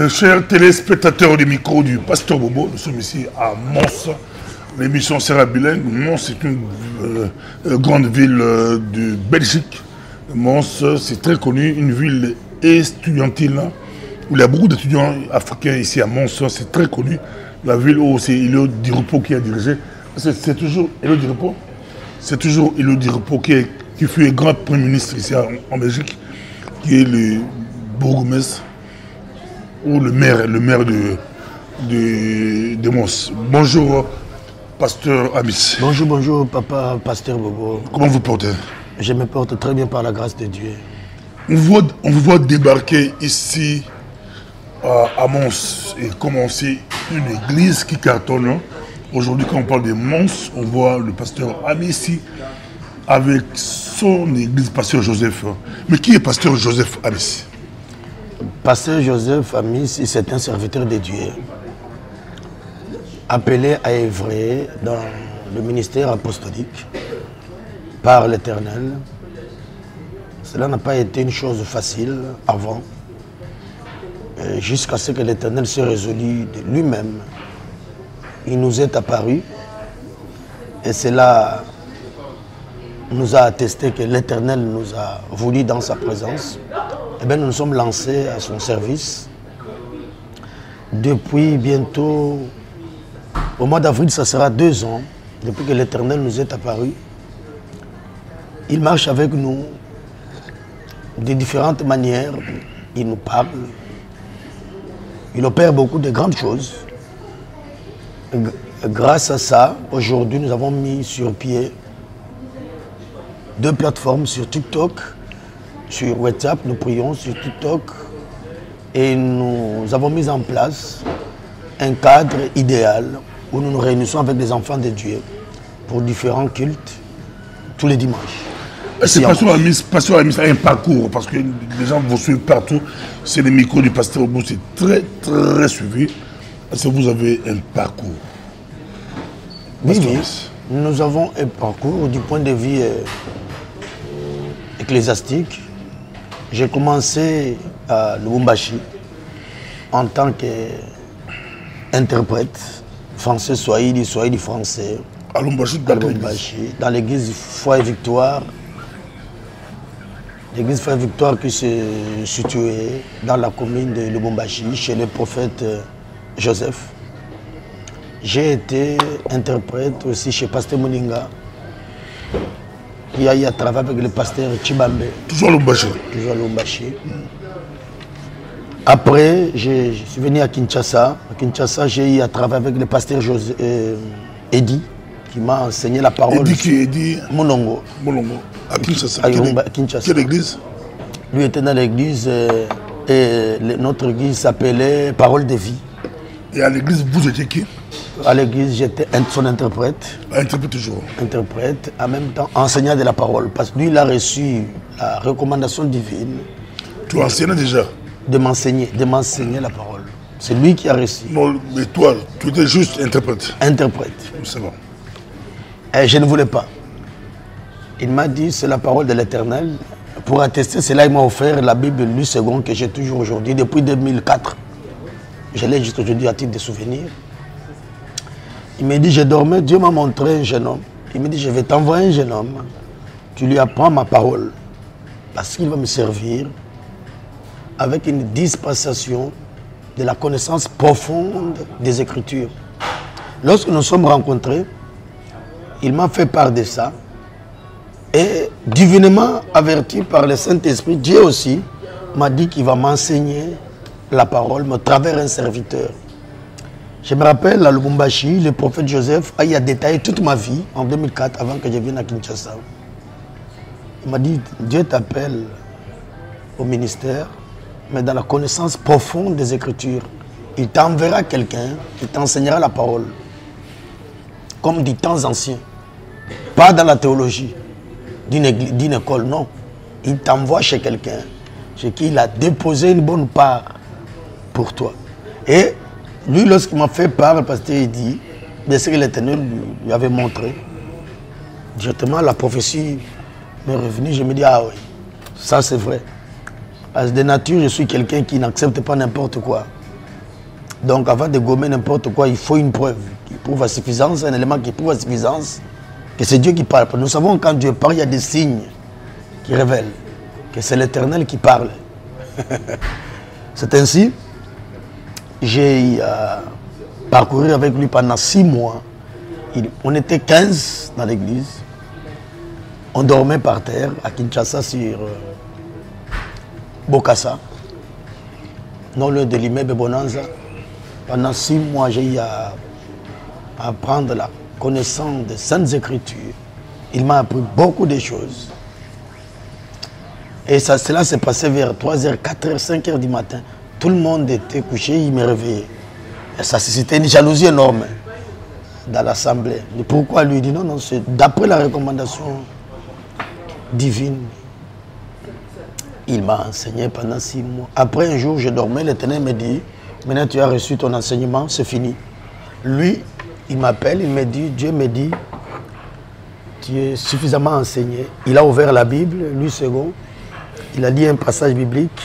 Chers téléspectateurs du micro du Pasteur Bobo, nous sommes ici à Mons. L'émission sera bilingue. Mons est une grande ville de Belgique. Mons, c'est très connu, une ville estudiantine où il y a beaucoup d'étudiants africains ici à Mons. C'est très connu. La ville où c'est Elio Di Rupo qui a dirigé. C'est toujours Elio Di Rupo. C'est toujours Elio Di Rupo qui fut grand premier ministre ici en Belgique, qui est le bourgmestre ou le maire de Mons. Bonjour, pasteur Amis. Bonjour, papa, pasteur Bobo. Comment vous portez? Je me porte très bien par la grâce de Dieu. On vous voit débarquer ici à Mons et commencer une église qui cartonne. Aujourd'hui, quand on parle de Mons, on voit le pasteur Amis ici avec son église, pasteur Joseph. Mais qui est pasteur Joseph Amis? Pasteur Joseph Amis, c'est un serviteur de Dieu, appelé à œuvrer dans le ministère apostolique par l'Éternel. Cela n'a pas été une chose facile avant, jusqu'à ce que l'Éternel se résolue de lui-même. Il nous est apparu et cela nous a attesté que l'Éternel nous a voulu dans sa présence. Eh bien, nous nous sommes lancés à son service. Depuis bientôt, au mois d'avril, ça sera 2 ans, depuis que l'Éternel nous est apparu. Il marche avec nous de différentes manières. Il nous parle. Il opère beaucoup de grandes choses. Grâce à ça, aujourd'hui, nous avons mis sur pied 2 plateformes sur TikTok. Sur WhatsApp, nous prions sur TikTok et nous avons mis en place un cadre idéal où nous nous réunissons avec des enfants de Dieu pour différents cultes tous les dimanches. C'est pasteur Amis a un parcours parce que les gens vous suivent partout. C'est le micro du pasteur Bobo, c'est très suivi. Est-ce que vous avez un parcours? Oui, nous avons un parcours du point de vue ecclésiastique. J'ai commencé à Lubumbashi en tant qu'interprète français, Swahili français. À Lubumbashi, dans l'église Foi et Victoire. L'église Foi et Victoire qui se située dans la commune de Lubumbashi, chez le prophète Joseph. J'ai été interprète aussi chez Pasteur Moninga, qui a eu à travailler avec le pasteur Chibambe. Toujours à Lubumbashi. Toujours à Lubumbashi. Après, je suis venu à Kinshasa. À Kinshasa, j'ai eu à travailler avec le pasteur Eddy, qui m'a enseigné la parole. Eddy qui est Eddy Monongo. À Kinshasa. Kinshasa. Quelle église? Lui était dans l'église et notre église s'appelait Parole de vie. Et à l'église, vous étiez qui? À l'église, j'étais son interprète. Interprète toujours. Interprète, en même temps enseignant de la parole. Parce que lui, il a reçu la recommandation divine. Tu enseignais déjà? De m'enseigner la parole. C'est lui qui a reçu. Non, mais toi, tu étais juste interprète. Interprète. C'est bon. Et je ne voulais pas. Il m'a dit, c'est la parole de l'Éternel. Pour attester cela, il m'a offert la Bible Lu Second que j'ai toujours aujourd'hui, depuis 2004. Je l'ai juste aujourd'hui à titre de souvenir. Il m'a dit, je dormais, Dieu m'a montré un jeune homme. Il m'a dit, je vais t'envoyer un jeune homme. Tu lui apprends ma parole. Parce qu'il va me servir avec une dispensation de la connaissance profonde des Écritures. Lorsque nous sommes rencontrés, il m'a fait part de ça. Et divinement averti par le Saint-Esprit, Dieu aussi m'a dit qu'il va m'enseigner la parole, me travers un serviteur. Je me rappelle à Lubumbashi, le prophète Joseph a détaillé toute ma vie en 2004 avant que je vienne à Kinshasa. Il m'a dit, Dieu t'appelle au ministère, mais dans la connaissance profonde des Écritures. Il t'enverra quelqu'un qui t'enseignera la parole, comme du temps ancien. Pas dans la théologie d'une école, non. Il t'envoie chez quelqu'un, chez qui il a déposé une bonne part pour toi. Et lui, lorsqu'il m'a fait part, parce qu'il dit, bien sûr que l'Éternel lui avait montré, directement la prophétie m'est revenue, je me dis, ah oui, ça c'est vrai. Parce que de nature, je suis quelqu'un qui n'accepte pas n'importe quoi. Donc avant de gommer n'importe quoi, il faut une preuve qui prouve à suffisance, un élément qui prouve à suffisance que c'est Dieu qui parle. Nous savons quand Dieu parle, il y a des signes qui révèlent que c'est l'Éternel qui parle. C'est ainsi, j'ai parcouru avec lui pendant 6 mois. On était 15 dans l'église. On dormait par terre à Kinshasa sur Bokassa, non loin de l'immeuble Bonanza. Pendant 6 mois, j'ai eu à prendre la connaissance des Saintes Écritures. Il m'a appris beaucoup de choses. Et cela s'est passé vers 3h, 4h, 5h du matin. Tout le monde était couché, il me réveillait. Et ça, c'était une jalousie énorme dans l'assemblée. Mais pourquoi lui? Il dit non, c'est d'après la recommandation divine. Il m'a enseigné pendant 6 mois. Après un jour, je dormais, l'Éternel me dit, maintenant tu as reçu ton enseignement, c'est fini. Lui, il m'appelle, il me dit, Dieu me dit, tu es suffisamment enseigné. Il a ouvert la Bible, lui second. Il a lu un passage biblique.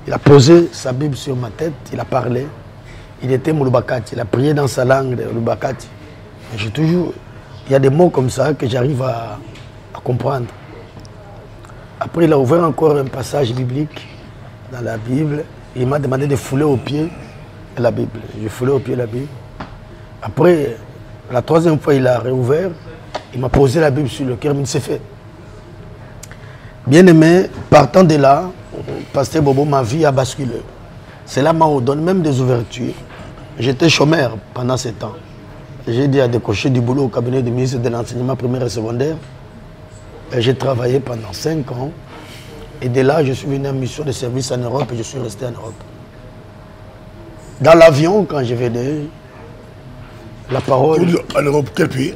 Il a posé sa Bible sur ma tête, il a parlé. Il était Moulubakati, il a prié dans sa langue de Moulubakati. J'ai toujours, il y a des mots comme ça que j'arrive à comprendre. Après, il a ouvert encore un passage biblique dans la Bible. Il m'a demandé de fouler au pied la Bible. J'ai foulé au pied la Bible. Après, la 3e fois, il a réouvert. Il m'a posé la Bible sur le cœur, mais il s'est fait. Bien aimé, partant de là, Pasteur Bobo, ma vie a basculé. Cela m'a donné même des ouvertures. J'étais chômeur pendant ce temps. J'ai dit à décocher du boulot au cabinet du ministre de l'enseignement primaire et secondaire. J'ai travaillé pendant 5 ans. Et de là, je suis venu en mission de service en Europe et je suis resté en Europe. Dans l'avion, quand je venais, la parole... En Europe, quel pays?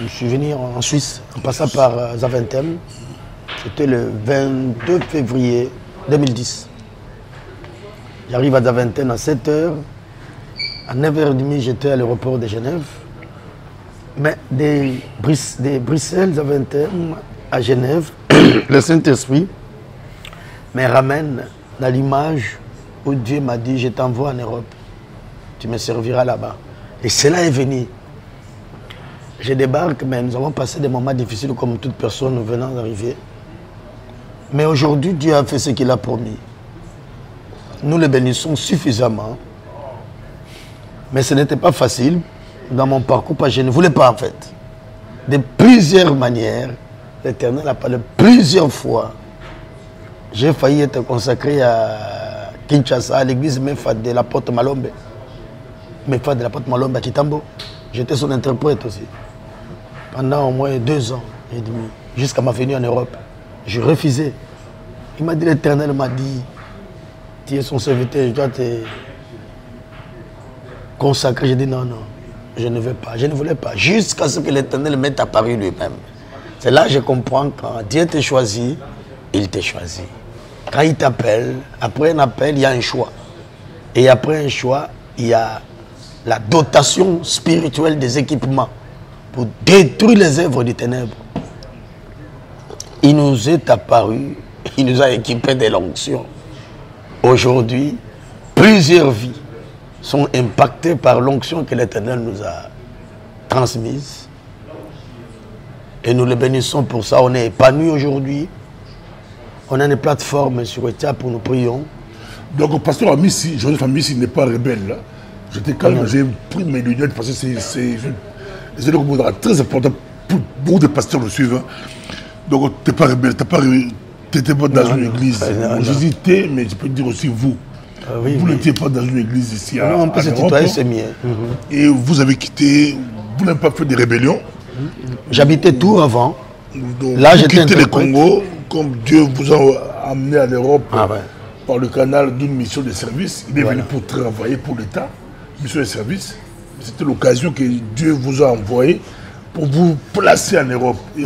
Je suis venu en Suisse, en passant par Zaventem. C'était le 22 février 2010. J'arrive à Zaventem à 7h. À 9h30, j'étais à l'aéroport de Genève. Mais de Bruxelles, Zaventem, à Genève, le Saint-Esprit me ramène dans l'image où Dieu m'a dit, je t'envoie en Europe. Tu me serviras là-bas. Et cela est venu. Je débarque, mais nous avons passé des moments difficiles comme toute personne venant d'arriver. Mais aujourd'hui, Dieu a fait ce qu'il a promis. Nous le bénissons suffisamment. Mais ce n'était pas facile dans mon parcours, parce que je ne voulais pas en fait. De plusieurs manières, l'Éternel a parlé plusieurs fois. J'ai failli être consacré à Kinshasa, à l'église Mefad de la Porte Malombe. Mefad de la Porte Malombe à Kitambo. J'étais son interprète aussi. Pendant au moins 2 ans et demi, jusqu'à ma venue en Europe. Je refusais. Il m'a dit, l'Éternel m'a dit, tu es son serviteur, je dois te consacrer. J'ai dit non, non, je ne veux pas, je ne voulais pas. Jusqu'à ce que l'Éternel m'ait apparu lui-même. C'est là que je comprends quand Dieu te choisit, il te choisit. Quand il t'appelle, après un appel, il y a un choix. Et après un choix, il y a la dotation spirituelle des équipements pour détruire les œuvres du ténèbre. Il nous est apparu, il nous a équipés de l'onction. Aujourd'hui, plusieurs vies sont impactées par l'onction que l'Éternel nous a transmise. Et nous le bénissons pour ça. On est épanouis aujourd'hui. On a une plateforme sur WhatsApp où nous prions. Donc, le pasteur Amissi, Joseph Amissi n'est pas rebelle. Là. J'étais calme, j'ai pris mes lunettes parce que c'est très important pour beaucoup de pasteurs le suivent. Donc, tu n'es pas rebelle, tu n'étais pas dans une église. J'hésitais, mais je peux dire aussi vous. Oui, vous n'étiez pas dans une église ici non, on peut se tutoyer, c'est mieux. Et vous avez quitté, vous n'avez pas fait de rébellion. J'habitais tout avant. Donc, là, vous quittez le Congo, comme Dieu vous a amené à l'Europe par le canal d'une mission de service. Il est venu pour travailler pour l'État, mission de service. C'était l'occasion que Dieu vous a envoyé pour vous placer en Europe. Et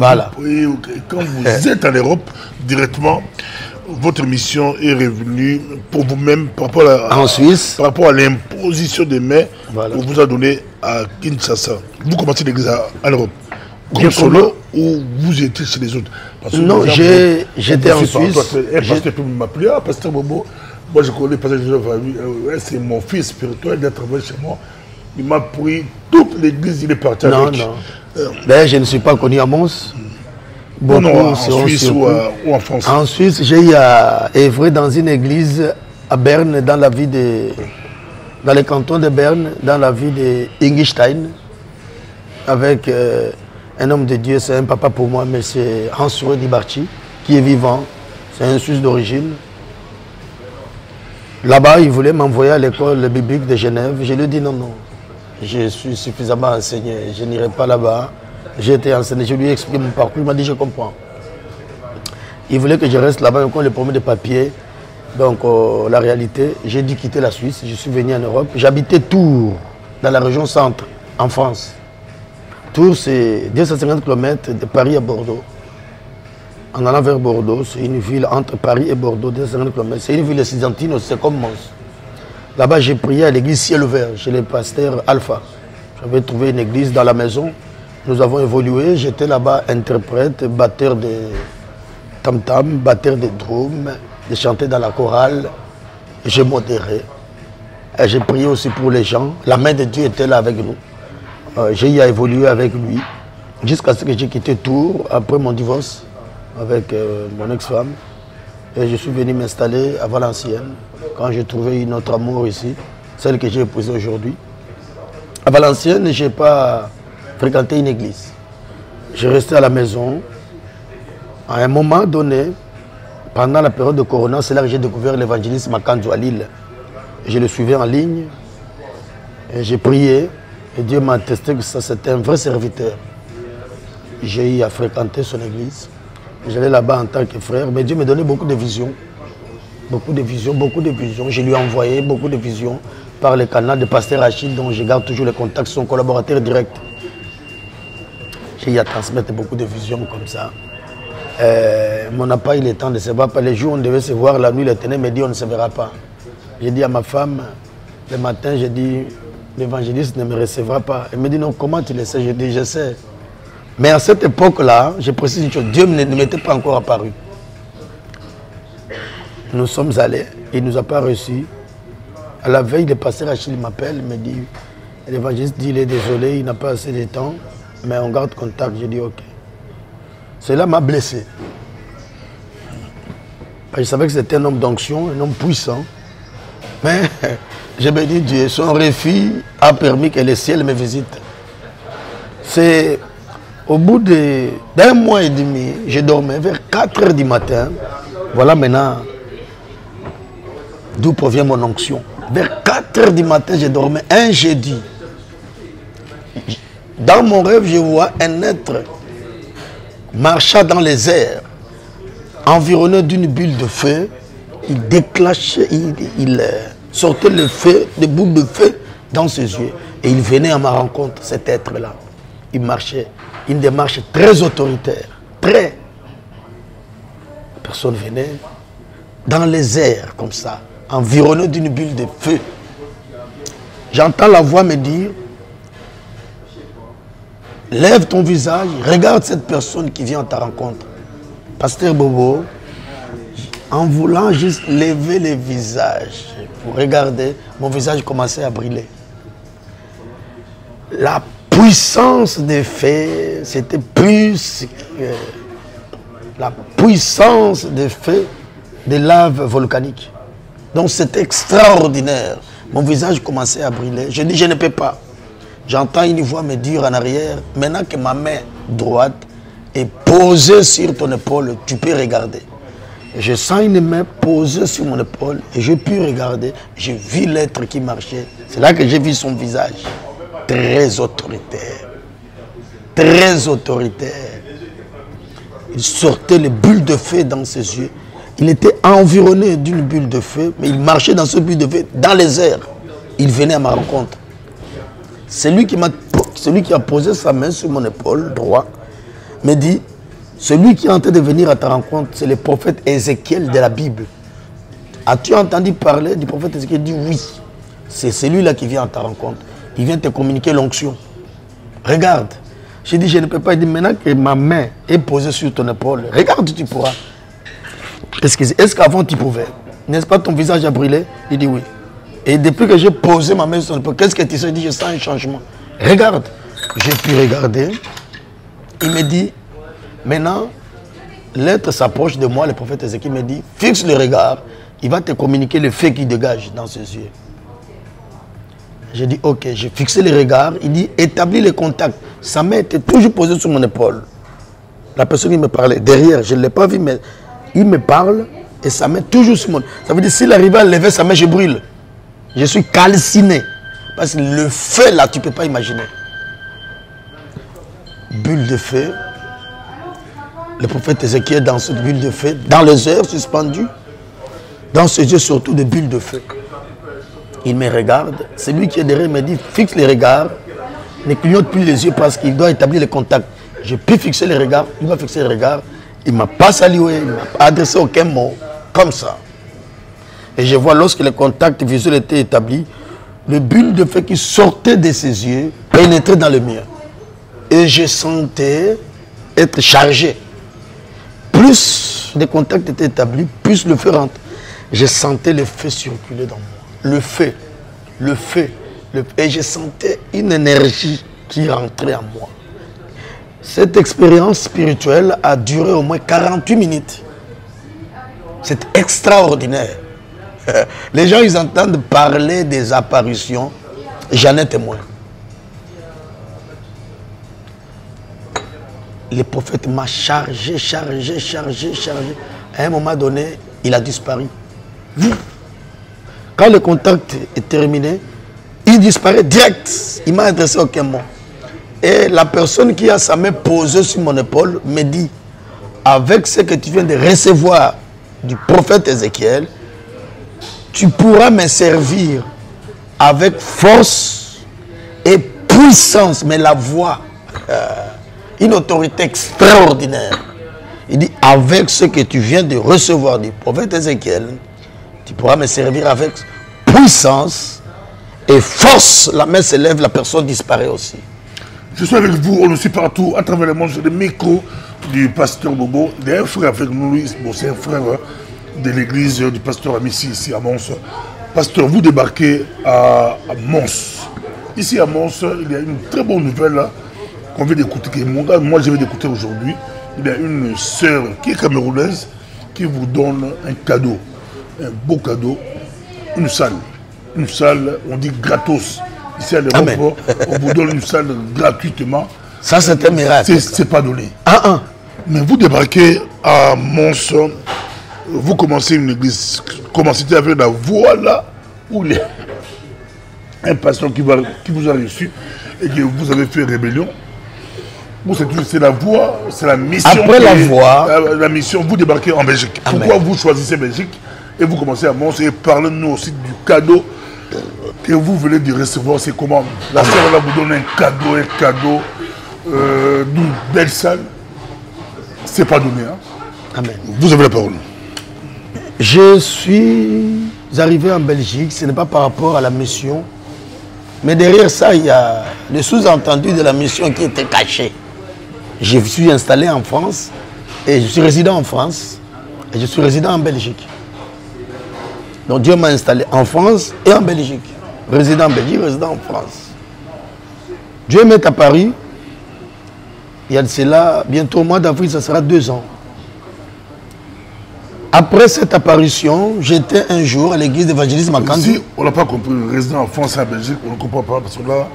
quand vous êtes en Europe, directement, votre mission est revenue pour vous-même par rapport à l'imposition des mains qu'on vous a donné à Kinshasa. Vous commencez l'église en Europe. Comme solo ou vous étiez chez les autres? Non, j'étais en Suisse. Un pasteur peut m'appeler, pasteur Bobo, Moi, je connais Pasteur Joseph Avi, c'est mon fils spirituel d'être venu chez moi. Il m'a pris toute l'église, il est parti Non, avec. non. D'ailleurs, je ne suis pas connu à Mons. Non, en Suisse ou en France. En Suisse, j'ai œuvré dans une église à Berne, dans les cantons de Berne, dans la ville de Ingolstadt, avec un homme de Dieu, c'est un papa pour moi, M. Hans-Ure Dibarchi, qui est vivant. C'est un Suisse d'origine. Là-bas, il voulait m'envoyer à l'école biblique de Genève. Je lui ai dit non, non. Je suis suffisamment enseigné. Je n'irai pas là-bas. J'ai été enseigné. Je lui ai expliqué mon parcours. Il m'a dit je comprends. Il voulait que je reste là-bas. Quand le problème de papier. Donc, la réalité, j'ai dû quitter la Suisse. Je suis venu en Europe. J'habitais Tours, dans la région centre, en France. Tours, c'est 250 km de Paris à Bordeaux. En allant vers Bordeaux, c'est une ville entre Paris et Bordeaux, 250 km. C'est une ville estudiantine, c'est comme Mons. Là-bas, j'ai prié à l'église Ciel Ouvert, chez le pasteur Alpha. J'avais trouvé une église dans la maison. Nous avons évolué. J'étais là-bas interprète, batteur de tam-tam, batteur de drum. J'ai chanté dans la chorale. J'ai modéré. Et j'ai prié aussi pour les gens. La main de Dieu était là avec nous. J'ai évolué avec lui. Jusqu'à ce que j'ai quitté Tours, après mon divorce avec mon ex-femme. Et je suis venu m'installer à Valenciennes, quand j'ai trouvé une autre amour ici, celle que j'ai épousée aujourd'hui. À Valenciennes, je n'ai pas fréquenté une église. J'ai resté à la maison. À un moment donné, pendant la période de Corona, c'est là que j'ai découvert l'évangélisme Makanzo à Lille. Je le suivais en ligne. Et j'ai prié. Et Dieu m'a attesté que ça, c'était un vrai serviteur. J'ai eu à fréquenter son église. J'allais là-bas en tant que frère, mais Dieu me donnait beaucoup de visions. Beaucoup de visions, beaucoup de visions. Je lui ai envoyé beaucoup de visions par le canal de Pasteur Achille, dont je garde toujours les contacts, son collaborateur direct. J'ai eu à transmettre beaucoup de visions comme ça. On n'a pas eu le temps de se voir. Les jours où on devait se voir, la nuit, le ténèbres me dit on ne se verra pas. J'ai dit à ma femme, le matin, j'ai dit, l'évangéliste ne me recevra pas. Elle me dit non, comment tu le sais? Je dis, je sais. Mais à cette époque-là, je précise une chose, Dieu ne m'était pas encore apparu. Nous sommes allés, il ne nous a pas reçus. À la veille, le pasteur Achille m'appelle, me dit, l'évangéliste dit, il est désolé, il n'a pas assez de temps, mais on garde contact. Je dis, ok. Cela m'a blessé. Je savais que c'était un homme d'onction, un homme puissant. Mais je me dis, Dieu, son refus a permis que le ciel me visite. C'est au bout d'un mois et demi, je dormais vers 4 h du matin. Voilà maintenant d'où provient mon onction. Vers 4 h du matin, je dormais un jeudi. Dans mon rêve, je vois un être marchant dans les airs, environné d'une bulle de feu. Il déclenchait, il sortait le feu, des boules de feu dans ses yeux. Et il venait à ma rencontre, cet être-là. Il marchait, une démarche très autoritaire, très. Personne venait dans les airs comme ça, environné d'une bulle de feu. J'entends la voix me dire, lève ton visage, regarde cette personne qui vient à ta rencontre. Pasteur Bobo, en voulant juste lever le visage pour regarder, mon visage commençait à brûler. La puissance des feux, c'était plus que la puissance des feux des laves volcaniques. Donc c'était extraordinaire. Mon visage commençait à brûler. Je dis, je ne peux pas. J'entends une voix me dire en arrière, maintenant que ma main droite est posée sur ton épaule, tu peux regarder. Je sens une main posée sur mon épaule et je puis regarder. J'ai vu l'être qui marchait. C'est là que j'ai vu son visage. Très autoritaire. Très autoritaire. Il sortait les bulles de feu dans ses yeux. Il était environné d'une bulle de feu, mais il marchait dans ce bulle de feu dans les airs. Il venait à ma rencontre. Celui qui a posé sa main sur mon épaule droit me dit, celui qui est en train de venir à ta rencontre, c'est le prophète Ézéchiel de la Bible. As-tu entendu parler du prophète Ézéchiel? Il dit oui. C'est celui-là qui vient à ta rencontre. Il vient te communiquer l'onction. Regarde. J'ai dit, je ne peux pas. Il dit, maintenant que ma main est posée sur ton épaule, regarde, tu pourras. Est-ce qu'avant tu pouvais? n'est-ce pas ton visage a brûlé? Il dit oui. Et depuis que j'ai posé ma main sur son épaule, qu'est-ce que tu sais? Il dit, je sens un changement. Regarde. J'ai pu regarder. Il me dit, maintenant, l'être s'approche de moi, le prophète Ézéchiel me dit, fixe le regard, il va te communiquer le fait qui dégage dans ses yeux. J'ai dit, ok, j'ai fixé le regard, il dit, établis le contact. Sa main était toujours posée sur mon épaule. La personne qui me parlait, derrière, je ne l'ai pas vu, mais il me parle et sa main toujours sur mon... Ça veut dire, s'il arrive à lever sa main, je brûle. Je suis calciné. Parce que le feu, là, tu ne peux pas imaginer. Bulle de feu. Le prophète Ézéchiel dans cette bulle de feu, dans les heures suspendues, dans ses yeux surtout de bulles de feu. Il me regarde, celui qui est derrière me dit, fixe les regards, ne clignote plus les yeux parce qu'il doit établir le contact. J'ai pu fixer les regards, il m'a fixé les regards, il ne m'a pas salué, il ne m'a pas adressé aucun mot, comme ça. Et je vois lorsque le contact visuel était établi, le bulle de feu qui sortait de ses yeux pénétrait dans le mien. Et je sentais être chargé. Plus les contacts étaient établis, plus le feu rentre. Je sentais le feu circuler dans moi. Le feu. Et je sentais une énergie qui rentrait en moi. Cette expérience spirituelle a duré au moins 48 minutes. C'est extraordinaire. Les gens, ils entendent parler des apparitions. J'en ai témoin. Le prophète m'a chargé. À un moment donné, il a disparu. Quand le contact est terminé, il disparaît direct. Il m'a adressé aucun mot. Et la personne qui a sa main posée sur mon épaule me dit, avec ce que tu viens de recevoir du prophète Ézéchiel, tu pourras me servir avec force et puissance, mais la voix, une autorité extraordinaire. Il dit, avec ce que tu viens de recevoir du prophète Ézéchiel, tu pourras me servir avec puissance et force. La main se lève, la personne disparaît aussi. Je suis avec vous, on le suit partout, à travers le monde, sur le micro du pasteur Bobo. Il y a un frère avec nous, c'est un frère de l'église du pasteur Amissi, ici à Mons. Pasteur, vous débarquez à Mons. Ici à Mons, il y a une très bonne nouvelle qu'on vient d'écouter, moi je vais d'écouter aujourd'hui. Il y a une sœur qui est camerounaise qui vous donne un cadeau, un beau cadeau, une salle, on dit gratos. Ici à l'aéroport, on vous donne une salle gratuitement. Ça, c'est un miracle. C'est pas donné. Ah. Mais vous débarquez à Mons, vous commencez une église, commencez avec la voie là, où il y a un pasteur qui vous a reçu et que vous avez fait rébellion. C'est la voie, c'est la mission. Après la voie, la mission, vous débarquez en Belgique. Pourquoi vous choisissez Belgique et vous commencez à Mons et parlez-nous aussi du cadeau que vous venez de recevoir. C'est comment la sœur là vous donne un cadeau d'une belle salle. C'est pas donné. Hein? Amen. Vous avez la parole. Je suis arrivé en Belgique, ce n'est pas par rapport à la mission, mais derrière ça, il y a le sous-entendu de la mission qui était caché. Je suis installé en France et je suis résident en France et je suis résident en Belgique. Donc Dieu m'a installé en France et en Belgique. Résident en Belgique, résident en France. Dieu m'est apparu, il y a de cela, bientôt au mois d'avril, ça sera 2 ans. Après cette apparition, j'étais un jour à l'église d'évangélisme à Kandu. Si on n'a pas compris, résident en France et en Belgique, on ne comprend pas parce que là...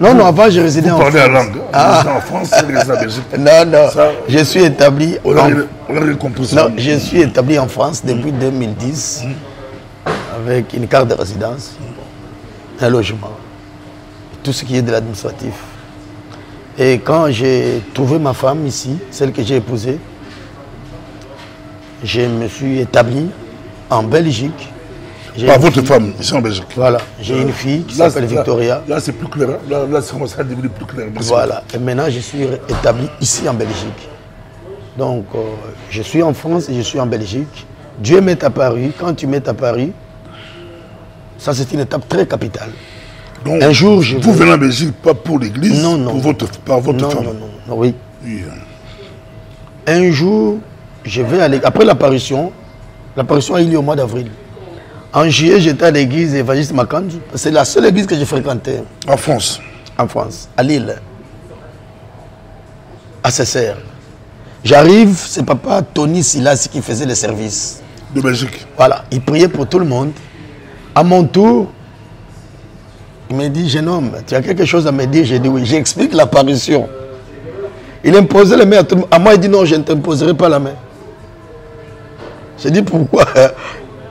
Non, avant je résidais en France. Vous parlez la langue. Résident en France et résident en Belgique. Non, ça, je suis établi... On a compris ça. Non, je suis établi en France depuis 2010 avec une carte de résidence, un logement, tout ce qui est de l'administratif. Et quand j'ai trouvé ma femme ici, celle que j'ai épousée, je me suis établi en Belgique. Par votre femme, ici en Belgique. Voilà, j'ai une fille qui s'appelle Victoria. Là, c'est plus clair. Là, ça a devenu plus clair. Merci. Voilà, et maintenant je suis établi ici en Belgique. Donc, je suis en France et je suis en Belgique. Dieu m'est apparu. Quand tu m'es apparu, ça c'est une étape très capitale. Donc, un jour, vous venez en Belgique, pas pour l'église, par votre femme. Non, oui. Un jour, je vais aller. Après l'apparition a eu lieu au mois d'avril. En juillet, j'étais à l'église évangéliste Makandu. C'est la seule église que j'ai fréquentée. En France. En France, à Lille. À Cesser. J'arrive, c'est papa Tony Silas qui faisait le service. De Belgique. Voilà, il priait pour tout le monde. À mon tour, il me dit, jeune homme, tu as quelque chose à me dire? J'ai dit oui. J'explique l'apparition. Il imposait la main à tout le monde. À moi, il dit non, je ne t'imposerai pas la main. J'ai dit pourquoi?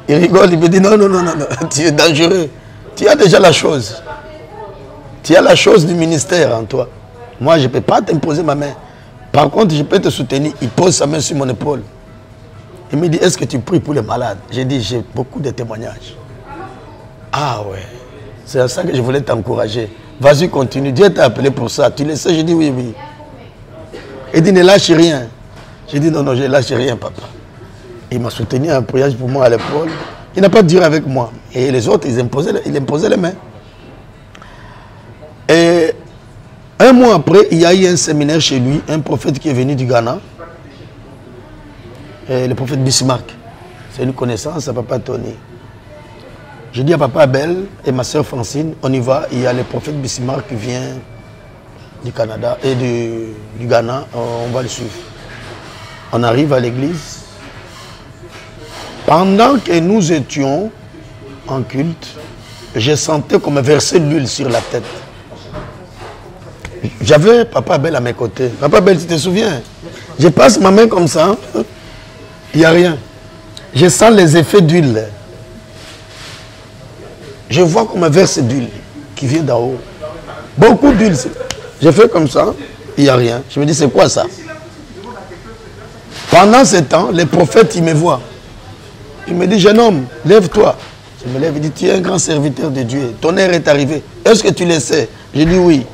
Il rigole, il me dit non, non, non, non, non, tu es dangereux. Tu as déjà la chose. Tu as la chose du ministère en toi. Moi, je ne peux pas t'imposer ma main. Par contre, je peux te soutenir. Il pose sa main sur mon épaule. Il me dit, est-ce que tu pries pour les malades? J'ai dit, j'ai beaucoup de témoignages. Ah ouais, c'est à ça que je voulais t'encourager. Vas-y, continue. Dieu t'a appelé pour ça. Tu le sais? J'ai dit oui, oui. Il dit, ne lâche rien. J'ai dit, non, non, je ne lâche rien, papa. Il m'a soutenu un priage pour moi à l'épaule. Il n'a pas duré avec moi. Et les autres, ils imposaient les mains. Et un mois après, il y a eu un séminaire chez lui, un prophète qui est venu du Ghana. Et le prophète Bismarck. C'est une connaissance à papa Tony. J'ai dit à papa Abel et ma soeur Francine, on y va. Il y a le prophète Bismarck qui vient du Canada et du Ghana. On va le suivre. On arrive à l'église. Pendant que nous étions en culte, je sentais comme verser de l'huile sur la tête. J'avais papa Abel à mes côtés. Papa Abel, tu te souviens? Je passe ma main comme ça, il n'y a rien. Je sens les effets d'huile. Je vois comme un verse d'huile qui vient d'en haut. Beaucoup d'huile. Je fais comme ça, il n'y a rien. Je me dis, c'est quoi ça? Pendant ce temps, les prophètes, ils me voient. Il me dit, jeune homme, lève-toi. Je me lève, il dit, tu es un grand serviteur de Dieu. Ton heure est arrivée. Est-ce que tu le sais? Je dis oui.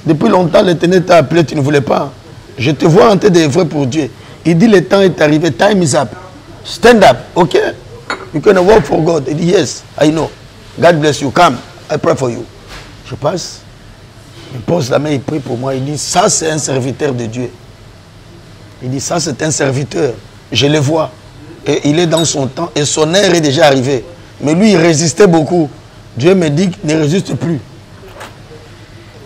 Depuis longtemps, l'Éternel t'a appelé, tu ne voulais pas. Je te vois en train d'œuvrer pour Dieu. Il dit, le temps est arrivé, time is up. Stand up, ok? You can work for God. Il dit, yes, I know. God bless you, come, I pray for you. Je passe, il pose la main, il prie pour moi. Il dit, ça c'est un serviteur de Dieu. Il dit, ça c'est un serviteur. Je le vois. Et il est dans son temps et son heure est déjà arrivée. Mais lui, il résistait beaucoup. Dieu me dit qu'il ne résiste plus.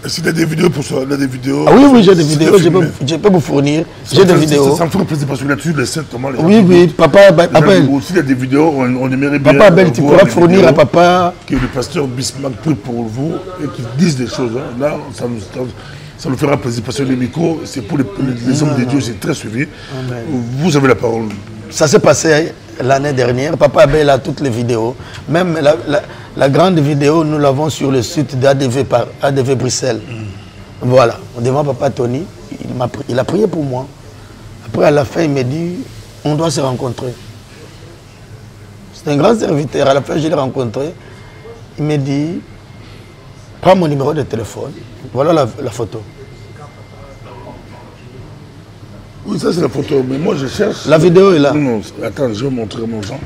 Est-ce qu'il y a des vidéos pour ça? Des vidéos? Ah oui, oui, j'ai des vidéos. Je peux vous fournir. J'ai des vidéos. Ça me ferait plaisir parce que là-dessus, les scènes, comment les gens... Oui, oui, papa Abel. Aussi, il y a des vidéos, on aimerait bien... Papa Abel, tu pourras fournir à papa... Que le pasteur Bismarck prie pour vous et qu'il dise des choses. Hein. Là, ça nous fera plaisir parce que les micros, c'est pour les hommes de Dieu, c'est très suivi. Amen. Vous avez la parole. Ça s'est passé l'année dernière. Papa Abel a toutes les vidéos. Même la grande vidéo, nous l'avons sur le site d'ADV Bruxelles. Voilà. Devant papa Tony, il a prié pour moi. Après, à la fin, il m'a dit, on doit se rencontrer. C'est un grand serviteur. À la fin, je l'ai rencontré. Il m'a dit, prends mon numéro de téléphone. Voilà la photo. Oui, ça c'est la photo, mais moi je cherche... La vidéo est là. Non, non, attends, je vais montrer à mon gens.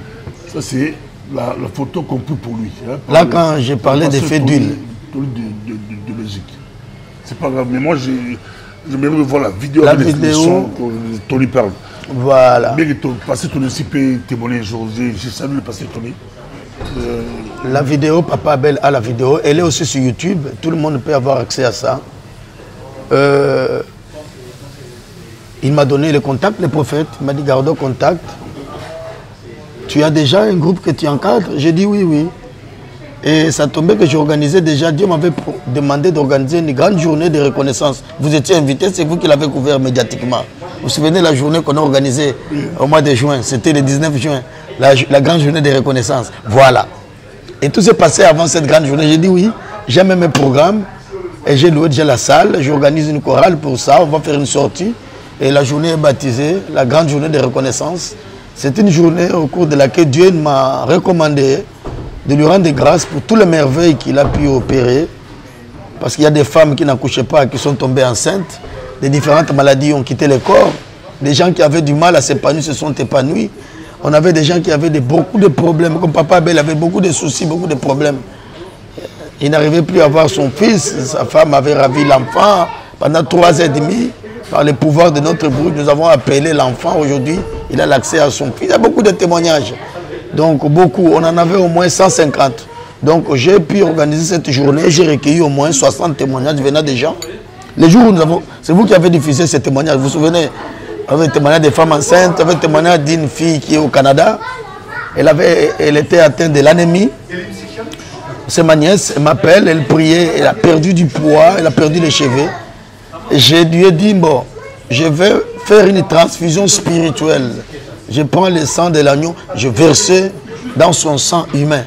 Ça c'est la photo qu'on prit pour lui. Hein, là, quand j'ai parlé d'effet d'huile. De Belgique. C'est pas grave, mais moi j'aimerais voir la vidéo avec les sons qu'on lui parle. Voilà. Mais le pasteur Tony aussi peut témoigner. J'ai salué le pasteur Tony. La vidéo, papa Abel a la vidéo. Elle est aussi sur YouTube. Tout le monde peut avoir accès à ça. Il m'a donné le contact, le prophète. Il m'a dit, garde contact. Tu as déjà un groupe que tu encadres? J'ai dit oui, oui. Et ça tombait que j'organisais déjà. Dieu m'avait demandé d'organiser une grande journée de reconnaissance. Vous étiez invité, c'est vous qui l'avez couvert médiatiquement. Vous vous souvenez de la journée qu'on a organisée au mois de juin? C'était le 19 juin, la grande journée de reconnaissance. Voilà. Et tout s'est passé avant cette grande journée. J'ai dit oui, j'aime mes programmes. Et j'ai loué déjà la salle. J'organise une chorale pour ça. On va faire une sortie. Et la journée est baptisée, la grande journée de reconnaissance. C'est une journée au cours de laquelle Dieu m'a recommandé de lui rendre grâce pour toutes les merveilles qu'il a pu opérer. Parce qu'il y a des femmes qui n'accouchaient pas, qui sont tombées enceintes. Des différentes maladies ont quitté le corps. Des gens qui avaient du mal à s'épanouir se sont épanouis. On avait des gens qui avaient beaucoup de problèmes. Comme papa Abel avait beaucoup de soucis, beaucoup de problèmes. Il n'arrivait plus à voir son fils. Sa femme avait ravi l'enfant pendant 3 ans et demi. Par le pouvoir de notre groupe, nous avons appelé l'enfant. Aujourd'hui, il a l'accès à son fils. Il y a beaucoup de témoignages. Donc beaucoup, on en avait au moins 150. Donc j'ai pu organiser cette journée, j'ai recueilli au moins 60 témoignages venant des gens. Les jours où nous avons... C'est vous qui avez diffusé ces témoignages, vous vous souvenez? On avait témoignage des femmes enceintes, on avait témoignage d'une fille qui est au Canada. Elle était atteinte de l'anémie. C'est ma nièce, elle m'appelle, elle priait, elle a perdu du poids, elle a perdu les cheveux. Et je lui ai dit, bon, je vais faire une transfusion spirituelle. Je prends le sang de l'agneau, je verse dans son sang humain.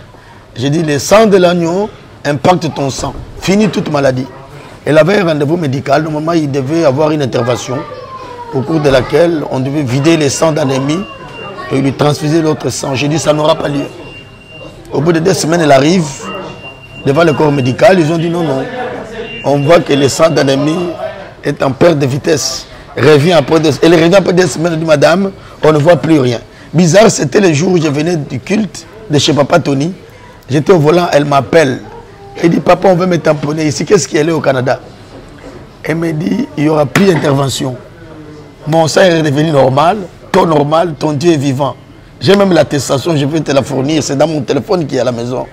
J'ai dit, le sang de l'agneau impacte ton sang, finit toute maladie. Elle avait un rendez-vous médical, normalement il devait avoir une intervention au cours de laquelle on devait vider les sangs d'anémie et lui transfuser l'autre sang. J'ai dit, ça n'aura pas lieu. Au bout de 2 semaines, elle arrive devant le corps médical, ils ont dit non, non. On voit que le sang d'anémie est en perte de vitesse. Elle revient après 2 semaines, elle dit, madame, on ne voit plus rien. Bizarre, c'était le jour où je venais du culte de chez Papa Tony. J'étais au volant, elle m'appelle. Elle dit, papa, on veut me tamponner ici. Qu'est-ce qui est là au Canada? Elle me dit, il n'y aura plus d'intervention. Mon sang est redevenu normal, ton Dieu est vivant. J'ai même l'attestation, je vais te la fournir. C'est dans mon téléphone qui est à la maison.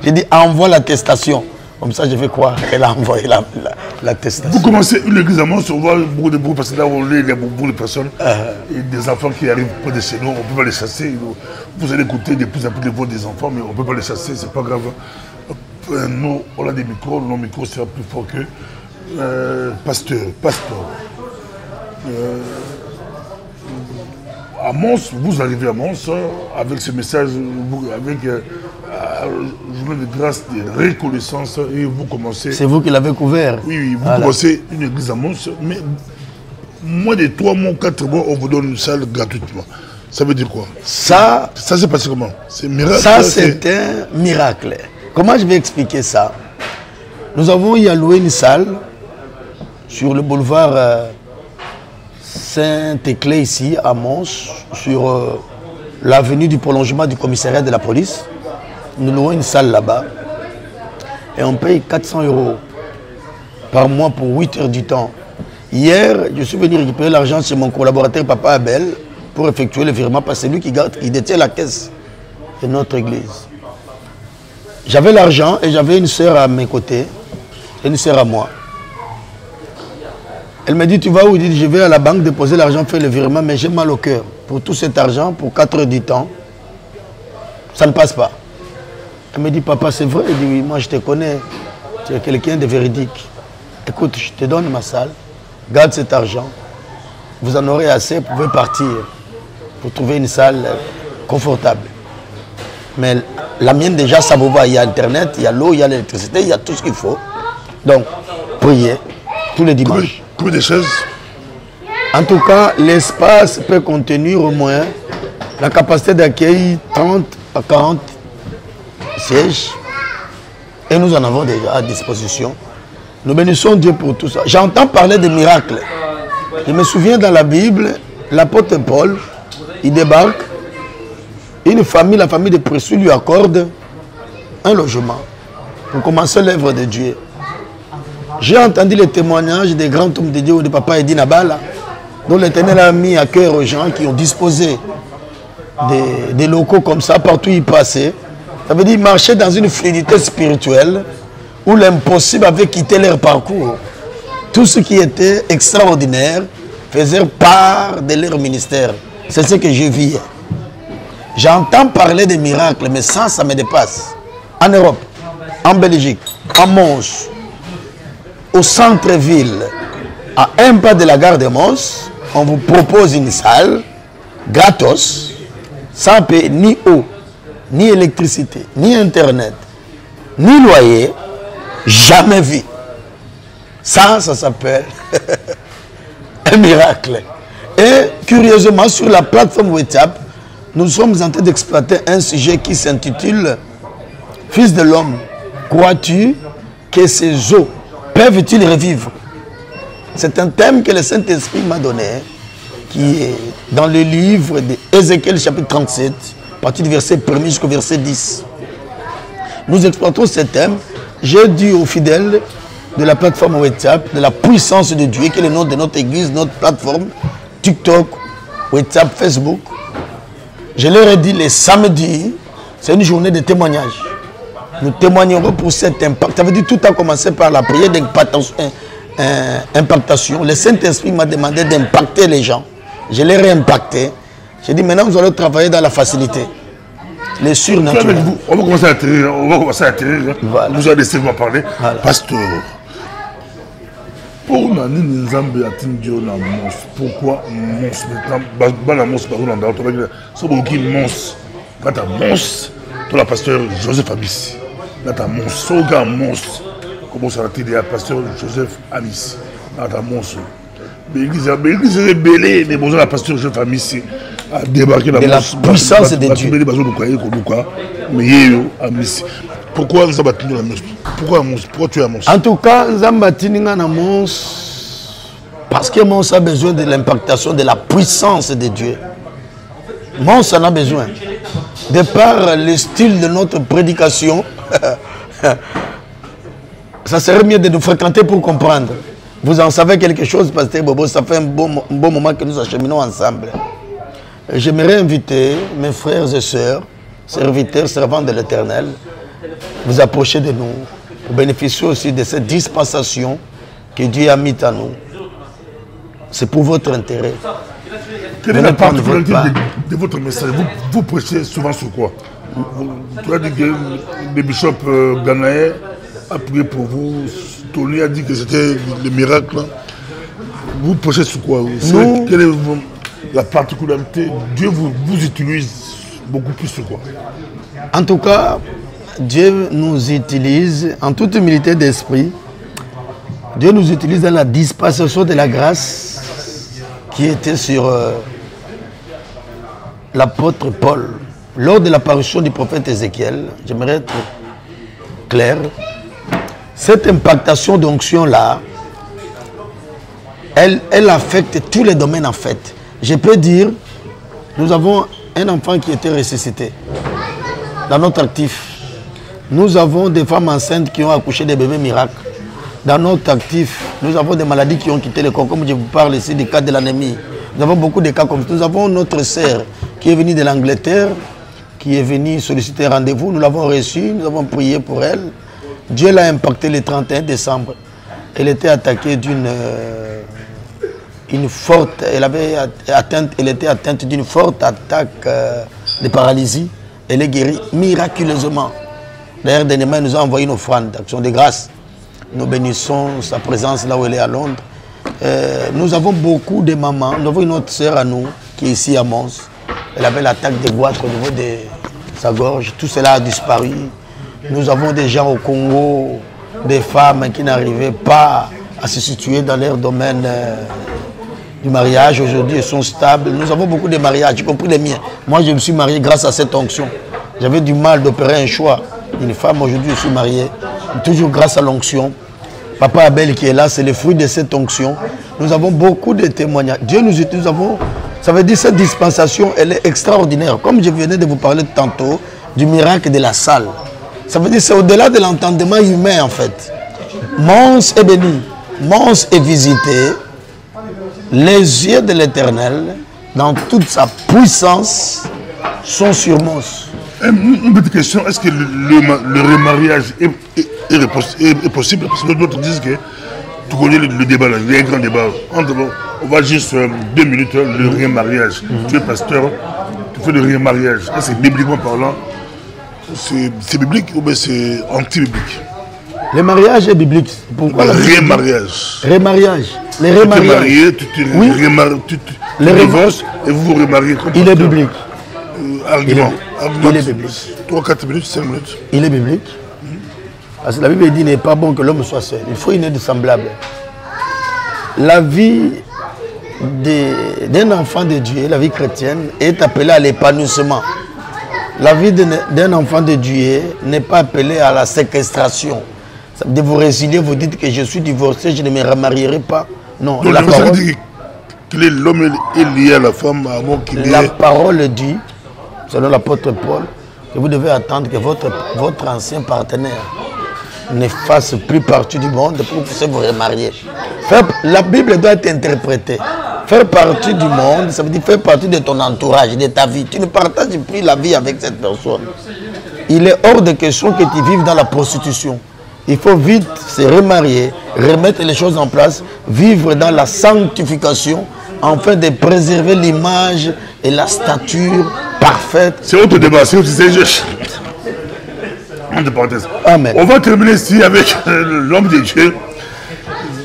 J'ai dit, envoie l'attestation. Comme ça, je vais croire qu'elle a envoyé l'attestation. Vous commencez une église à Mons, on voit beaucoup de bruit, parce que là où il y a beaucoup de personnes, et des enfants qui arrivent près de chez nous, on ne peut pas les chasser. Vous allez écouter de plus en plus les voix des enfants, mais on ne peut pas les chasser, c'est pas grave. Nous, on a des micros, nos micros sera plus fort que pasteur. À Mons, vous arrivez à Mons avec ce message, avec journée de grâce, de reconnaissance, et vous commencez... C'est vous qui l'avez couvert. Oui, vous commencez une église à Mons, mais moins de 3 mois, 4 mois, on vous donne une salle gratuitement. Ça veut dire quoi? Ça s'est passé comment? C'est miracle. Ça, c'est un miracle. Comment je vais expliquer ça? Nous avons y alloué une salle sur le boulevard Saint-Éclé, ici, à Mons, sur l'avenue du prolongement du commissariat de la police. Nous louons une salle là-bas et on paye 400 € par mois pour 8 heures du temps. Hier, je suis venu récupérer l'argent chez mon collaborateur Papa Abel pour effectuer le virement parce que c'est lui qui détient la caisse de notre église. J'avais l'argent et j'avais une sœur à mes côtés, une sœur à moi. Elle me dit, tu vas où? Je dis, je vais à la banque déposer l'argent, faire le virement, mais j'ai mal au cœur. Pour tout cet argent, pour 4 heures du temps, ça ne passe pas. Elle me dit, papa, c'est vrai? Elle dit, oui, moi je te connais, tu es quelqu'un de véridique. Écoute, je te donne ma salle, garde cet argent, vous en aurez assez, vous pouvez partir pour trouver une salle confortable. Mais la mienne déjà, ça vous va, il y a Internet, il y a l'eau, il y a l'électricité, il y a tout ce qu'il faut. Donc, priez tous les dimanches. Combien de chaises? En tout cas, l'espace peut contenir au moins la capacité d'accueil 30 à 40 sièges. Et nous en avons déjà à disposition. Nous bénissons Dieu pour tout ça. J'entends parler de miracles. Je me souviens dans la Bible, l'apôtre Paul, il débarque. Une famille, la famille de Précieux, lui accorde un logement pour commencer l'œuvre de Dieu. J'ai entendu les témoignages des grands hommes de Dieu ou de Papa Edi Nabala, dont l'Éternel a mis à cœur aux gens qui ont disposé des locaux comme ça, partout où ils passaient. Ça veut dire marcher dans une fluidité spirituelle où l'impossible avait quitté leur parcours. Tout ce qui était extraordinaire faisait part de leur ministère. C'est ce que je vis. J'entends parler de miracles, mais ça me dépasse. En Europe, en Belgique, en Mons, au centre-ville, à un pas de la gare de Mons, on vous propose une salle gratos, sans payer ni eau, ni électricité, ni internet, ni loyer, jamais vu. Ça s'appelle un miracle. Et curieusement, sur la plateforme WhatsApp, nous sommes en train d'exploiter un sujet qui s'intitule « Fils de l'homme, crois-tu que ces eaux peuvent-ils revivre ?» C'est un thème que le Saint-Esprit m'a donné, qui est dans le livre d'Ézéchiel chapitre 37, à partir du verset 1er jusqu'au verset 10. Nous exploitons ce thème. J'ai dit aux fidèles de la plateforme WhatsApp, de la puissance de Dieu, qui est le nom de notre église, notre plateforme, TikTok, WhatsApp, Facebook. Je leur ai dit, les samedis, c'est une journée de témoignage. Nous témoignerons pour cet impact. Ça veut dire que tout a commencé par la prière d'impactation. Le Saint-Esprit m'a demandé d'impacter les gens. Je les ai impactés. J'ai dit, maintenant, nous allons travailler dans la facilité. Les surnaturels. On va commencer à atterrir. Voilà. Vous allez laisser moi parler. Voilà. Pasteur, pour Nani Nzambe Atindio na Mons, pourquoi Mons maintenant la Mons par Hollande, c'est beaucoup qui Mons. Quand tu as Mons, tu as le pasteur Joseph Amici. Quand tu as Mons, Soga Mons, comment ça a été le pasteur Joseph Amici. Quand tu as Mons. Mais l'église est belle, mais bon, le pasteur Joseph Amici a débarqué de la puissance de Dieu. Pourquoi nous avons tenu la Mons? Pourquoi tu es à Mons? En tout cas, nous avons tenu la Mons parce que Mons a besoin de l'impactation de la puissance de Dieu. Mons en a besoin. De par le style de notre prédication, ça serait mieux de nous fréquenter pour comprendre. Vous en savez quelque chose, Pasteur Bobo, ça fait un bon moment que nous acheminons ensemble. J'aimerais inviter mes frères et sœurs, serviteurs, servants de l'Éternel, vous approcher de nous, pour bénéficier aussi de cette dispensation que Dieu a mise à nous. C'est pour votre intérêt. Quelle est la particularité de votre message? Vous prêchez souvent sur quoi? Tu as dit que le bishop Ganaé a prié pour vous, Tony a dit que c'était le miracle. Vous prêchez sur quoi? Quelle est la particularité? Dieu vous utilise beaucoup plus sur quoi? En tout cas, Dieu nous utilise en toute humilité d'esprit. Dieu nous utilise dans la dispensation de la grâce qui était sur l'apôtre Paul. Lors de l'apparition du prophète Ézéchiel, j'aimerais être clair, cette impactation d'onction-là, elle affecte tous les domaines en fait. Je peux dire, nous avons un enfant qui était ressuscité dans notre actif. Nous avons des femmes enceintes qui ont accouché des bébés miracles. Dans notre actif, nous avons des maladies qui ont quitté le corps, comme je vous parle ici des cas de l'anémie. Nous avons beaucoup de cas comme ça. Nous avons notre sœur qui est venue de l'Angleterre, qui est venue solliciter un rendez-vous. Nous l'avons reçue, nous avons prié pour elle. Dieu l'a impacté le 31 décembre. Elle était attaquée d'une forte... Elle était atteinte d'une forte attaque de paralysie. Elle est guérie miraculeusement. D'ailleurs, dernièrement, elle nous a envoyé une offrande d'action de grâce. Nous bénissons sa présence là où elle est à Londres. Nous avons beaucoup de mamans. Nous avons une autre sœur à nous qui est ici à Mons. Elle avait l'attaque de goitre au niveau de sa gorge. Tout cela a disparu. Nous avons des gens au Congo, des femmes qui n'arrivaient pas à se situer dans leur domaine du mariage. Aujourd'hui, elles sont stables. Nous avons beaucoup de mariages, y compris les miens. Moi, je me suis marié grâce à cette onction. J'avais du mal d'opérer un choix. Une femme, aujourd'hui, je suis marié. Toujours grâce à l'onction. Papa Abel qui est là, c'est le fruit de cette onction. Nous avons beaucoup de témoignages. Dieu nous utilise. Ça veut dire que cette dispensation, elle est extraordinaire. Comme je venais de vous parler tantôt du miracle de la salle. Ça veut dire que c'est au-delà de l'entendement humain, en fait. Mons est béni. Mons est visité. Les yeux de l'Éternel, dans toute sa puissance, sont sur Mons. Une petite question, est-ce que le remariage est possible? Parce que d'autres disent que tu connais le débat, il y a un grand débat. On va juste 2 minutes, le remariage. Tu es pasteur, tu fais le remariage. Est-ce que bibliquement parlant, c'est biblique ou bien c'est anti-biblique? Le mariage est biblique. Pourquoi le remariage? Remariage. Les remariages. Tu es marié, tu divorces et vous vous remariez. Il est biblique. Argument. Il est biblique. 3-4 minutes, 5 minutes. Il est biblique. Parce que la Bible dit qu'il n'est pas bon que l'homme soit seul. Il faut une aide semblable. La vie d'un enfant de Dieu, la vie chrétienne, est appelée à l'épanouissement. La vie d'un enfant de Dieu n'est pas appelée à la séquestration. De vous résilier, vous dites que je suis divorcé, je ne me remarierai pas. Non, donc, la parole dit que l'homme est lié à la femme avant qu'il ait... La parole dit, selon l'apôtre Paul, que vous devez attendre que votre ancien partenaire ne fasse plus partie du monde pour que vous vous remarier. La Bible doit être interprétée. Faire partie du monde, ça veut dire faire partie de ton entourage, de ta vie. Tu ne partages plus la vie avec cette personne. Il est hors de question que tu vives dans la prostitution. Il faut vite se remarier, remettre les choses en place, vivre dans la sanctification, afin de préserver l'image et la stature parfaite. C'est autre débat, c'est autre sujet. Amen. On va terminer ici avec l'homme de Dieu,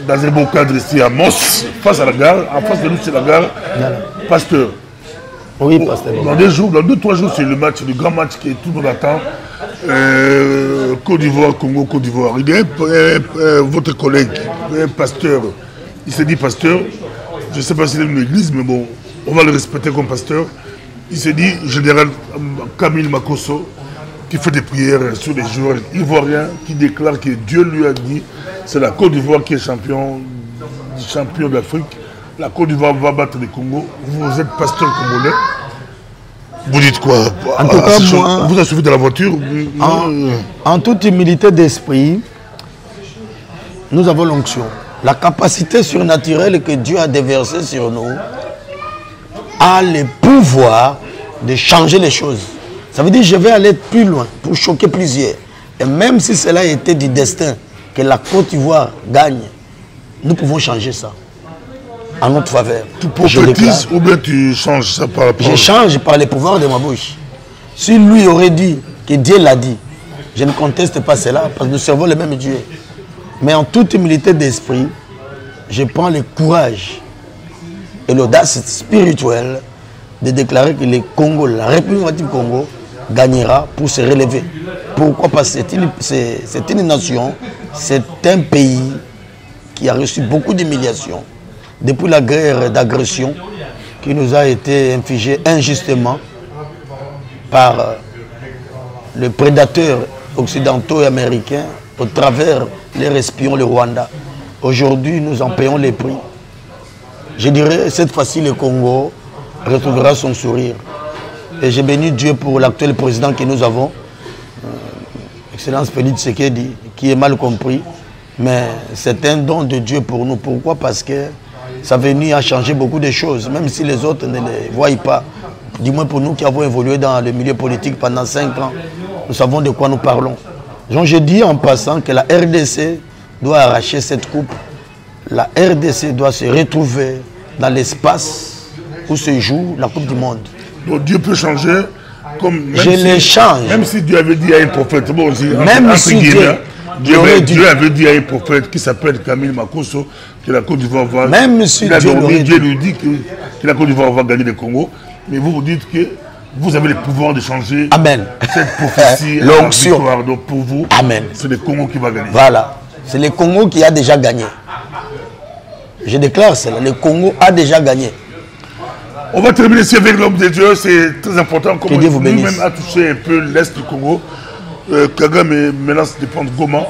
dans un beau cadre ici à Mons, face à la gare. En face de nous, c'est la gare. Pasteur. Oui, pasteur. Dans 2-3 jours, c'est le match, le grand match qui est tout le monde attend. Côte d'Ivoire, Congo, Côte d'Ivoire. Il y a votre collègue, un pasteur, il s'est dit pasteur, je ne sais pas s'il est une église, mais bon, on va le respecter comme pasteur. Il s'est dit, général Camille Makosso, qui fait des prières sur les joueurs ivoiriens, qui déclare que Dieu lui a dit, c'est la Côte d'Ivoire qui est champion d'Afrique. La Côte d'Ivoire va battre le Congo. Vous êtes pasteur congolais. Vous dites quoi? En tout cas, moi, vous avez suivi dans la voiture? En toute humilité d'esprit, nous avons l'onction. La capacité surnaturelle que Dieu a déversée sur nous a le pouvoir de changer les choses. Ça veut dire que je vais aller plus loin pour choquer plusieurs. Et même si cela était du destin que la Côte d'Ivoire gagne, nous pouvons changer ça en notre faveur. Tu prophétises ou bien tu changes ça par rapport? Je change par les pouvoirs de ma bouche. Si lui aurait dit que Dieu l'a dit, je ne conteste pas cela parce que nous servons le même Dieu. Mais en toute humilité d'esprit, je prends le courage et l'audace spirituelle de déclarer que le Congo, la République du Congo, gagnera pour se relever. Pourquoi? Parce que c'est une nation, c'est un pays qui a reçu beaucoup d'humiliations depuis la guerre d'agression qui nous a été infligée injustement par les prédateurs occidentaux et américains au travers les espions, le Rwanda. Aujourd'hui, nous en payons les prix. Je dirais, cette fois-ci, le Congo retrouvera son sourire. Et j'ai béni Dieu pour l'actuel président que nous avons, Excellence Félix Tshisekedi, qui est mal compris. Mais c'est un don de Dieu pour nous. Pourquoi? Parce que sa venue a changé beaucoup de choses, même si les autres ne les voient pas. Du moins pour nous qui avons évolué dans le milieu politique pendant 5 ans, nous savons de quoi nous parlons. Donc je dis en passant que la RDC doit arracher cette coupe. La RDC doit se retrouver dans l'espace où se joue la Coupe du Monde. Donc Dieu peut changer comme... Je les change. Même si Dieu avait dit à un prophète, bon aussi, même si Dieu avait dit à un prophète qui s'appelle Camille Makosso que la Côte d'Ivoire va... Même si Dieu lui dit que la Côte d'Ivoire va gagner le Congo, mais vous dites que vous avez le pouvoir de changer. Amen. Cette prophétie. L'onction. Donc pour vous, amen. C'est le Congo qui va gagner. Voilà. C'est le Congo qui a déjà gagné. Je déclare cela. Le Congo a déjà gagné. On va terminer ici avec l'homme de Dieu. C'est très important. Comme nous-mêmes a touché un peu l'Est du Congo. Kagame menace de prendre Goma.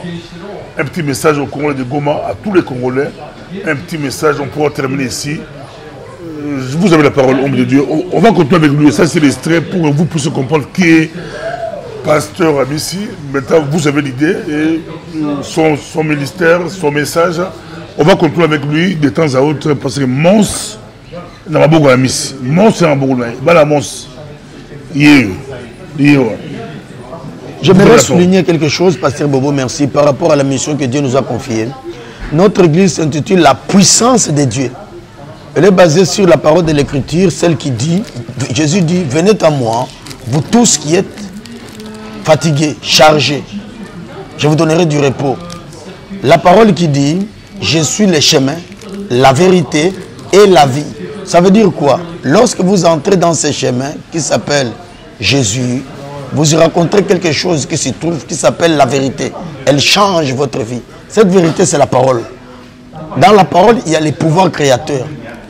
Un petit message aux Congolais de Goma, à tous les Congolais. Un petit message, on pourra terminer ici. Vous avez la parole, homme de Dieu. On va continuer avec lui. Ça, c'est l'extrait pour que vous puissiez comprendre qui est pasteur Amissi. Maintenant, vous avez l'idée et son ministère, son message. On va continuer avec lui de temps à autre parce que Mons, n'a pas beaucoup Amissi. Mons, c'est un bon lieu. Voilà, Mons. J'aimerais souligner quelque chose, pasteur Bobo, merci, par rapport à la mission que Dieu nous a confiée. Notre église s'intitule La puissance de Dieu. Elle est basée sur la parole de l'Écriture, celle qui dit, Jésus dit, venez à moi, vous tous qui êtes fatigués, chargés, je vous donnerai du repos. La parole qui dit, je suis le chemin, la vérité et la vie. Ça veut dire quoi? Lorsque vous entrez dans ce chemin qui s'appelle Jésus, vous y rencontrez quelque chose qui s'y trouve, qui s'appelle la vérité. Elle change votre vie. Cette vérité, c'est la parole. Dans la parole, il y a les pouvoirs créateurs.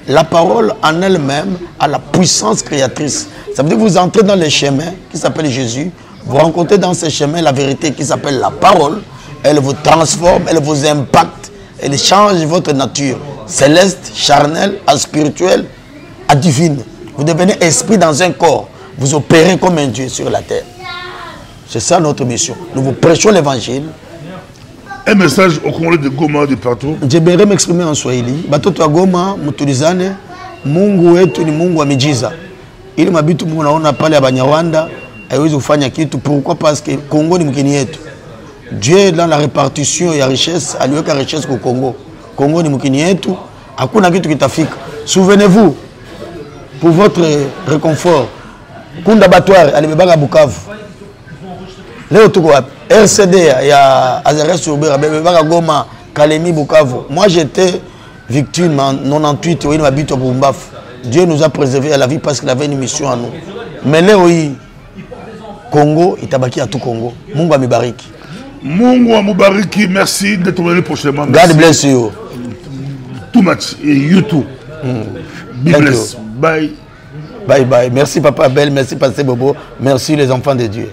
La parole en elle-même a la puissance créatrice. Ça veut dire que vous entrez dans le chemin qui s'appelle Jésus, vous rencontrez dans ce chemin la vérité qui s'appelle la parole. Elle vous transforme, elle vous impacte, elle change votre nature céleste, charnelle, à spirituelle, à divine. Vous devenez esprit dans un corps. Vous opérez comme un Dieu sur la terre. C'est ça notre mission. Nous vous prêchons l'évangile. Un message au Congolais de Goma, de partout. J'aimerais m'exprimer en Swahili. Batoto Goma, Mutulizane, Mungu wetu ni Mungu wa miujiza. Ile mabitu Mungu naona pale ya Banyarwanda haiwezi kufanya kitu. Pourquoi? Parce que Congo ni mkini yetu. Dieu dans la répartition ya richesse aliweka richesse kwa Congo. Congo ni mkini yetu, hakuna kitu kitafika. Souvenez-vous, pour votre réconfort, Kunda Batware alibebaka Bukavu. Leo tuko wapi? RCD ya Azares Ubera bebaka Goma, Kalemi, Bukavu. Moi j'étais victime en 98 où il m'habite au Bumbafu. Dieu nous a préservé à la vie parce qu'il avait une mission à nous. Mais là oui, Congo itabaki à tout Congo. Mungu amibariki. Mungu amubariki, merci d'être venu prochainement. God bless you. Too much et YouTube. Be blessed. Bye. Bye bye. Merci Papa Belle, merci Pasteur Bobo, merci les enfants de Dieu.